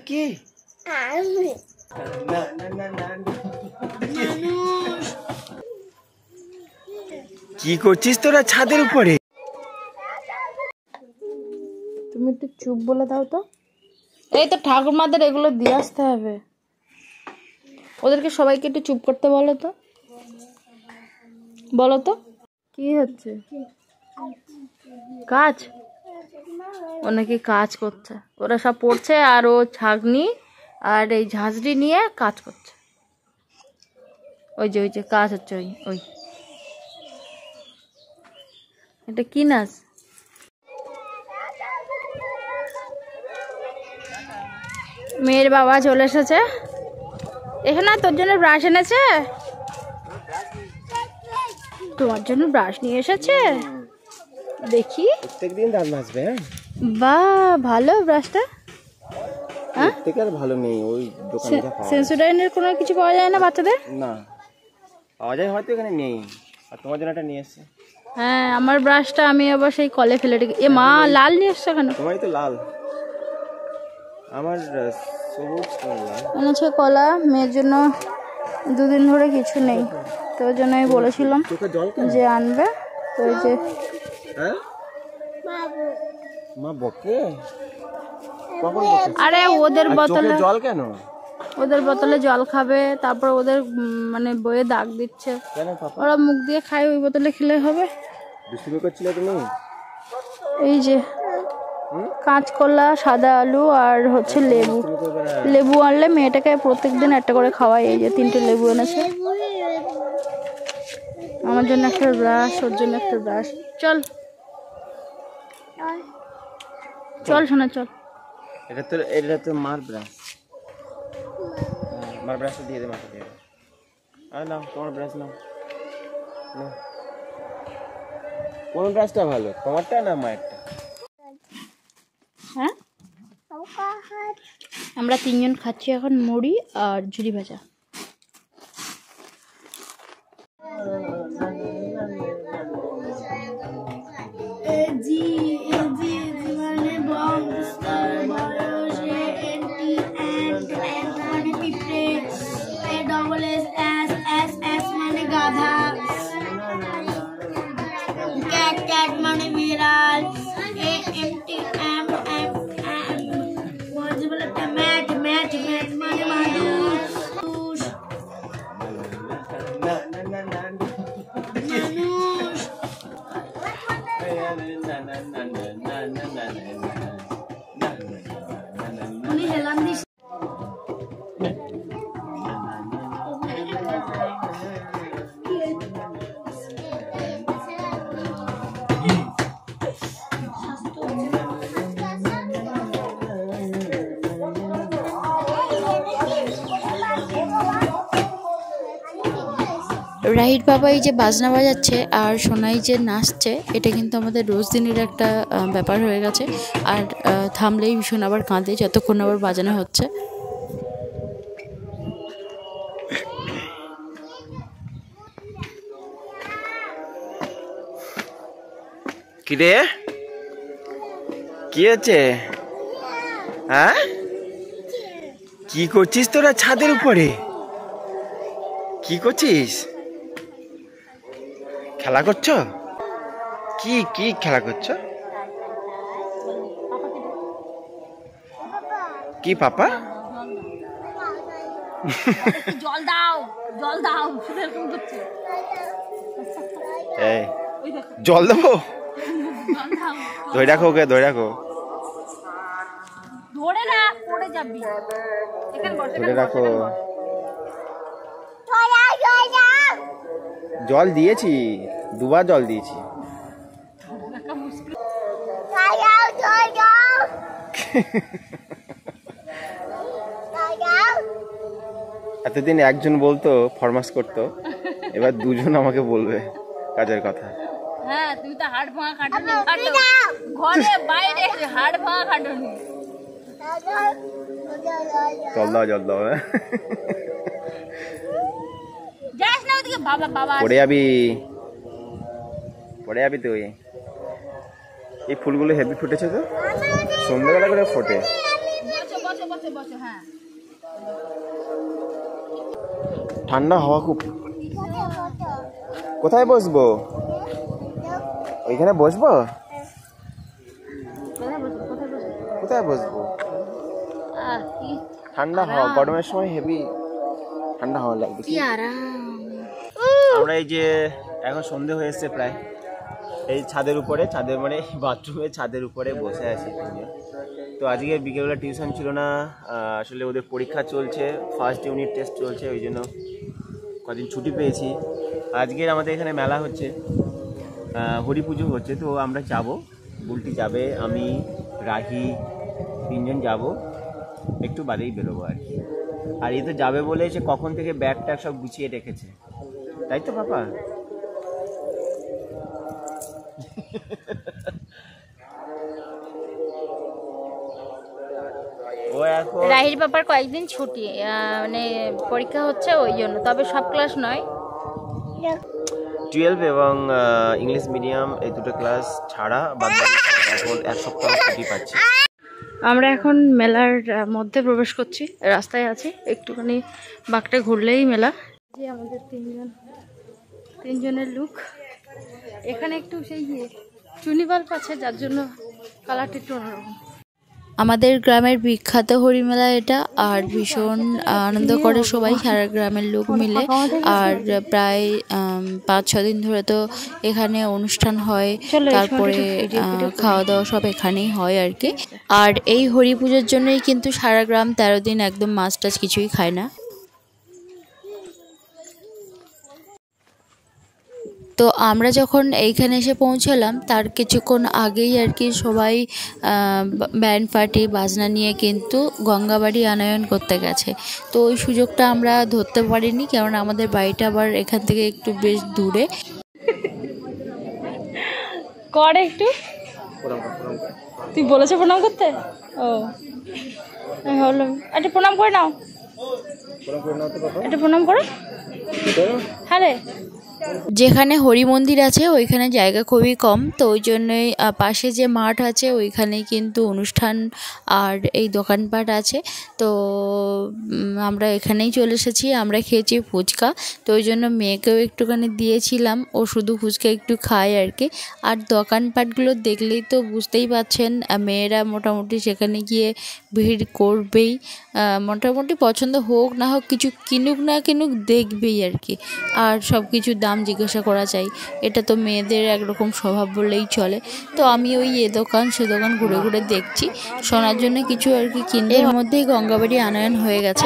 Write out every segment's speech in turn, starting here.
কে? কি করছিস তোরা ছাদের উপরে? তুমি একটু চুপ বলে দাও তো। এই তো ঠাকুরমাদের এগুলো দিয়ে আসতে হবে, ওদেরকে সবাইকে একটু চুপ করতে বলো তো। বলো তো কি হচ্ছে? কাজ? ও নাকি কাজ করছে, ওরা সব পড়ছে আর ও ছাগনি আর এই ঝাঁঝরি নিয়ে কাজ করছে। ওই যে কাজ হচ্ছে, ওই এটা কি নাচ? মেয়ের বাবা চলে এসেছে এখানে, তোর জন্য ব্রাশ এনেছে, তোমার জন্য ব্রাশ নিয়ে এসেছে। দেখি প্রত্যেকদিন দাঁত মাজবে? বাহ ভালো ব্রাশটা। হ্যাঁ থেকে আর ভালো নেই, ওই দোকানে যা পাওয়া যায়। সেন্সোডাইনের কোনো কিছু পাওয়া যায় না বাচ্চাদের? না পাওয়া যায়, হয়তো এখানে নেই। আর তোমার জন্য একটা নিয়ে এসেছে। হ্যাঁ আমার ব্রাশটা আমি আবার সেই কলে ফেলে রেখে। এ মা লাল নিয়ে এসছে কেন? তোমারই তো লাল, আমার সবুজ লাল এনেছে কলা। মেয়ের জন্য দুদিন ধরে কিছু নেই, তো ওই জন্য আমি বলেছিলাম যে আনবে। তো ওই যে মা বকে, আরে ওদের বোতলে জল কেন? ওদের বোতলে জল খাবে, তারপর ওদের মানে বইয়ে দাগ দিচ্ছে, ওরা মুখ দিয়ে খায়, ওই বোতলে খেলে হবে। দুষ্টুমি করছিলে তুমি? এই যে কাঁচকলা, সাদা আলু আর হচ্ছে লেবু। লেবু আনলে মেয়েটাকে প্রত্যেকদিন একটা করে খাওয়াই। এই যে 3টে লেবু এনেছে, আমার জন্য একটা ব্রাশ, ওর জন্য একটা ব্রাশ। চল চল শোনা চল। এটা তো মার ব্রাশ, মার ব্রাশটা দিয়ে দে, মাকে দিয়ে দে। আর নাও তোমার ব্রাশ নাও। কোন ব্রাশটা ভালো, তোমারটা না মায়েরটা? হ্যাঁ আমরা 3জন খাচ্ছি এখন মুড়ি আর ঝুরি ভাজা। রাহির বাবা এই যে বাজনা বাজাচ্ছে আর সোনাই যে নাচছে, এটা কিন্তু আমাদের রোজ দিনের একটা ব্যাপার হয়ে গেছে। আর থামলেই ভীষণ আবার কাঁদে যতক্ষণ আবার বাজানো হচ্ছে। কিরে কি আছে? হ্যাঁ কি করছিস তোরা ছাদের উপরে? কি করছিস? খেলা করছো? কি কি খেলা করছো? কি পাপা? জল দাও জল দাও। এই জল দেবো? ধরে রাখো ওকে, ধরে রাখো, ধরে না পড়ে যাবি। ধরে রাখো। জল দিয়েছি, দুবার জল দিয়েছি। এতদিন একজন বলতো, ফরমাস করতো, এবার দুজন আমাকে বলবে কাজের কথা। হ্যাঁ তুই তো হাড় ভাঙা খাটুনি খাটো, ঘরে বাইরে হাড় ভাঙা খাটুনি। জল দাও, জল দাও। যাস না ওদিকে, বাবা বাবা পড়ে যাবি, পড়ে যাবি তুই। এই ফুলগুলো হেভি ফুটেছে তো, সন্ধ্যাবেলা করে ফোটে। ঠান্ডা হাওয়া খুব। কোথায় বসবো? ওইখানে বসবো? কোথায় বসবো? ঠান্ডা হাওয়া, গরমের সময় হেভি ঠান্ডা হাওয়া লাগবে। আমরা এই যে এখন সন্ধে হয়ে এসছে প্রায়, এই ছাদের উপরে, ছাদের মানে বাথরুমের ছাদের উপরে বসে আছি। তো আজকে বিকেলবেলা টিউশন ছিল না, আসলে ওদের পরীক্ষা চলছে, ফার্স্ট ইউনিট টেস্ট চলছে, ওই জন্য কদিন ছুটি পেয়েছি। আজকের আমাদের এখানে মেলা হচ্ছে, হরি পুজো হচ্ছে, তো আমরা যাব, বুলটি যাবে, আমি, রাহি, 3 জন যাব, একটু বাদেই বেরোবো আর কি। আর এই তো যাবে বলে সে কখন থেকে ব্যাগ ট্যাগ সব গুছিয়ে রেখেছে, তাই তো পাপা? ও এখন রাহির বাবার কয়েকদিন ছুটি, মানে পরীক্ষা হচ্ছে ওই জন্য, তবে সব ক্লাস নয়, 12 এবং ইংলিশ মিডিয়াম এই দুটো ক্লাস ছাড়া বাদ বাকি এখন 1 সপ্তাহ ছুটি পাচ্ছি। আমরা এখন মেলার মধ্যে প্রবেশ করছি, রাস্তায় আছি, একটুখানি বাঁকটা ঘুরলেই মেলা। যে আমাদের 3 জনের লুক, এখানে একটু সেই চুনি বাল্ব আছে, যার জন্য কালারটা একটু অন্যরকম। আমাদের গ্রামের বিখ্যাত হরিমেলা এটা, আর ভীষণ আনন্দ করে সবাই, সারা গ্রামের লোক মিলে। আর প্রায় 5-6 দিন ধরে তো এখানে অনুষ্ঠান হয়, তারপরে খাওয়া দাওয়া সব এখানেই হয় আর কি। আর এই হরি পুজোর জন্যই কিন্তু সারা গ্রাম 13 দিন একদম মাছ টাছ কিছুই খায় না। তো আমরা যখন এইখানে এসে পৌঁছালাম তার কিছুক্ষণ আগেই আর কি সবাই ব্যান্ড পার্টি বাজনা নিয়ে কিন্তু গঙ্গাবাড়ি আনয়ন করতে গেছে। তো ওই সুযোগটা আমরা ধরতে পারিনি, কারণ আমাদের বাড়িটা আবার এখান থেকে একটু বেশ দূরে। করে একটু তুই বলেছে প্রণাম করতে, ও আমি ভাবলাম একটা প্রণাম করে নাও, একটা প্রণাম করো। হ্যাঁ রে, যেখানে হরি মন্দির আছে ওইখানে জায়গা খুবই কম, তো ওই জন্যই পাশে যে মাঠ আছে ওইখানেই কিন্তু অনুষ্ঠান আর এই দোকানপাট আছে। তো আমরা এখানেই চলে এসেছি, আমরা খেয়েছি ফুচকা, তো ওই জন্য মেয়েকেও একটুখানি দিয়েছিলাম, ও শুধু ফুচকা একটু খায় আর কি। আর দোকানপাটগুলো দেখলেই তো বুঝতেই পারছেন, মেয়েরা মোটামুটি সেখানে গিয়ে ভিড় করবেই, মোটামুটি পছন্দ হোক না হোক, কিছু কিনুক না কিনুক দেখবেই আর কি। আর সব কিছু দাম জিজ্ঞাসা করা চাই, এটা তো মেয়েদের একরকম স্বভাব বললেই চলে। তো আমি ওই এ দোকান সে দোকান ঘুরে ঘুরে দেখছি, শোনার জন্য কিছু আর কি কিনতে। এর মধ্যেই গঙ্গাবাড়ি আনয়ন হয়ে গেছে।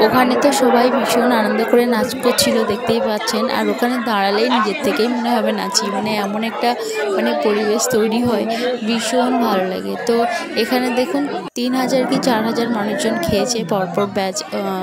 ওখানে তো সবাই ভীষণ আনন্দ করে নাচ করছিল, দেখতেই পাচ্ছেন। আর ওখানে দাঁড়ালেই নিজের থেকেই মনে হবে নাচি, মানে এমন একটা মানে পরিবেশ তৈরি হয়, ভীষণ ভালো লাগে। তো এখানে দেখুন 3000 কি 4000 মানুষজন খেয়েছে পরপর ব্যাচ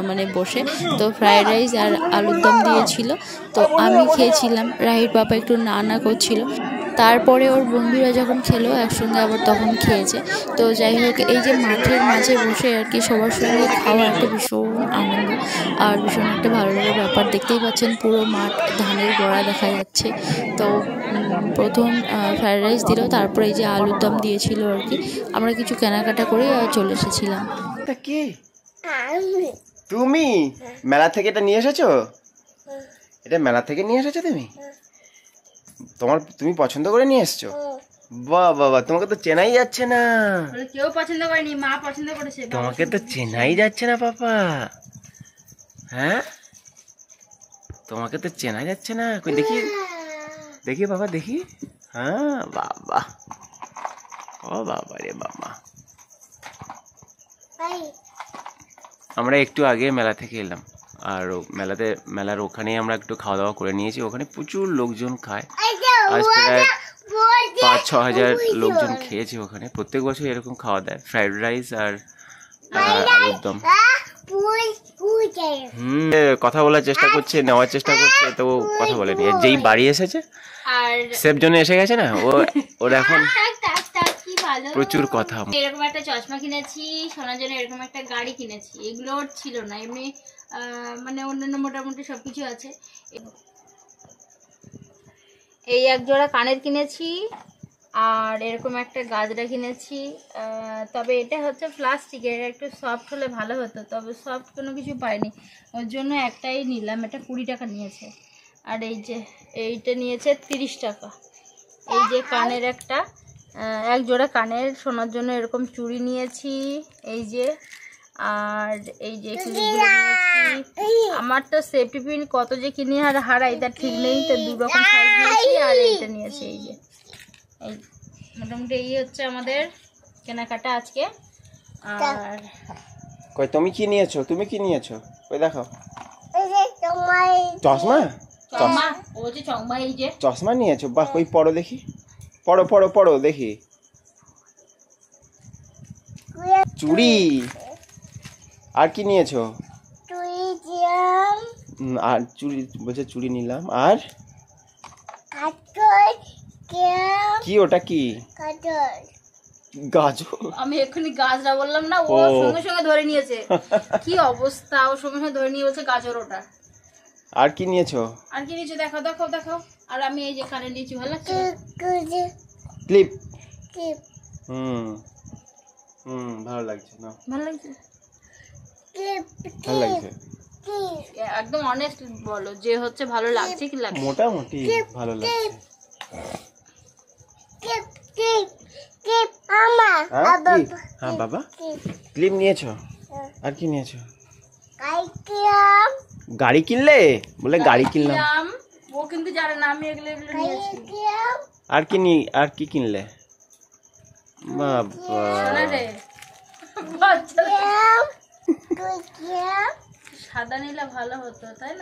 মানে বসে। তো ফ্রায়েড রাইস আর আলুর দম দিয়েছিল, তো আমি খেয়েছিলাম, রাহির বাবা একটু না করছিল। তারপরে ওর বন্ধুরা যখন খেলো একসঙ্গে আবার তখন খেয়েছে। তো যাই হোক, এই যে মাঠের মাঝে বসে আর কি সবার সঙ্গে খাওয়া একটা ভীষণ আনন্দ আর ভীষণ একটা ভালো লাগার ব্যাপার। দেখতেই পাচ্ছেন পুরো মাঠ ধানের গোড়া দেখা যাচ্ছে। তো প্রথম ফ্রায়েড রাইস দিল, তারপরে এই যে আলুর দম দিয়েছিল আর কি। আমরা কিছু কেনাকাটা করে চলে এসেছিলাম। কি তুমি মেলা থেকে এটা নিয়ে এসেছো? এটা মেলা থেকে নিয়ে এসেছো তুমি? তুমি পছন্দ করে নিয়ে এসছো? বাহ বাবা, তোমাকে তো চেনাই যাচ্ছে না। কেউ পছন্দ করেনি, মা পছন্দ করেছে। তোমাকে তো চেনাই যাচ্ছে না পাপা। হ্যাঁ, তোমাকে তো চেনা যাচ্ছে না। কই দেখি দেখি বাবা, দেখি। হ্যাঁ বাবা, ও বাবা রে বাবা। আমরা একটু আগে মেলা থেকে এলাম, আর মেলার ওখানেই আমরা একটু খাওয়া দাওয়া করে নিয়েছি। ওখানে প্রচুর লোকজন খায়, আজ প্রায় 5-6 হাজার লোকজন খেয়েছে ওখানে। প্রত্যেক বছর এরকম খাওয়া দেয়, ফ্রাইড রাইস আর আলুর দম। কথা বলার চেষ্টা করছে, নেওয়ার চেষ্টা করছে, তো কথা বলেনি। যেই বাড়ি এসেছে সেফ জন্য এসে গেছে না, ওর এখন প্রচুর কথা। এরকম একটা চশমা কিনেছি সোনার জন্য, এরকম একটা গাড়ি কিনেছি। এগুলো ওর ছিল না, এমনি মানে অন্যান্য মোটামুটি সবকিছু আছে। এই এক জোড়া কানের কিনেছি, আর এরকম একটা গাজরা কিনেছি। তবে এটা হচ্ছে প্লাস্টিকের, একটু সফট হলে ভালো হতো, তবে সফট কোনো কিছু পাইনি, ওর জন্য একটাই নিলাম। এটা 20 টাকা নিয়েছে। আর এই যে এইটা নিয়েছে 30 টাকা। এই যে কানের এক জোড়া কানের সোনার জন্য এরকম চুড়ি নিয়েছি, এই যে। আর এই যে ক্লিপগুলো নিয়েছি। আমার তো সেফটি পিন কত যে কিনে আর হারাই তার ঠিক নেই, তো 2 রকম সাইজ নিয়েছি। আর এইটা নিয়েছি, এই যে। এই মোটামুটি এই হচ্ছে আমাদের কেনাকাটা আজকে। আর কই তুমি কি নিয়েছো? তুমি কি নিয়েছো? কই দেখো। চশমা? চশমা, ও যে চশমা, এই যে চশমা নিয়েছো? বাহ, কই পড়ো দেখি, পড়ো পড়ো পড়ো দেখি। চুড়ি। আর কি নিয়েছো? আর চুড়ি বলছে, চুড়ি নিলাম। আর কি ওটা? কি গাজর? আমি এক্ষুনি গাজরা বললাম না, ও সঙ্গে সঙ্গে ধরে নিয়েছে। কি অবস্থা, ও সঙ্গে সঙ্গে ধরে নিয়ে বলছে গাজর ওটা। আর কি নিয়েছো? আর কি নিয়েছো? দেখাও দেখাও দেখাও। আর আমি এই যে কানে নিয়েছি, ভালো লাগছে। ক্লিপ। ভালো লাগছে না? ভালো লাগছে, ভালো লাগছে। একদম অনেস্ট বলো যে হচ্ছে ভালো লাগছে কি লাগছে? মোটামুটি ভালো লাগছে। হ্যাঁ বাবা, ক্লিপ নিয়েছো? আর কি নিয়েছো? গাড়ি কিনলে? বলে গাড়ি কিনলাম। ও কিন্তু জানে না আমি এগুলো নিয়েছি। আর কি কিনলে? বাবা, সাদা নিলে ভালো হতো, তাই না?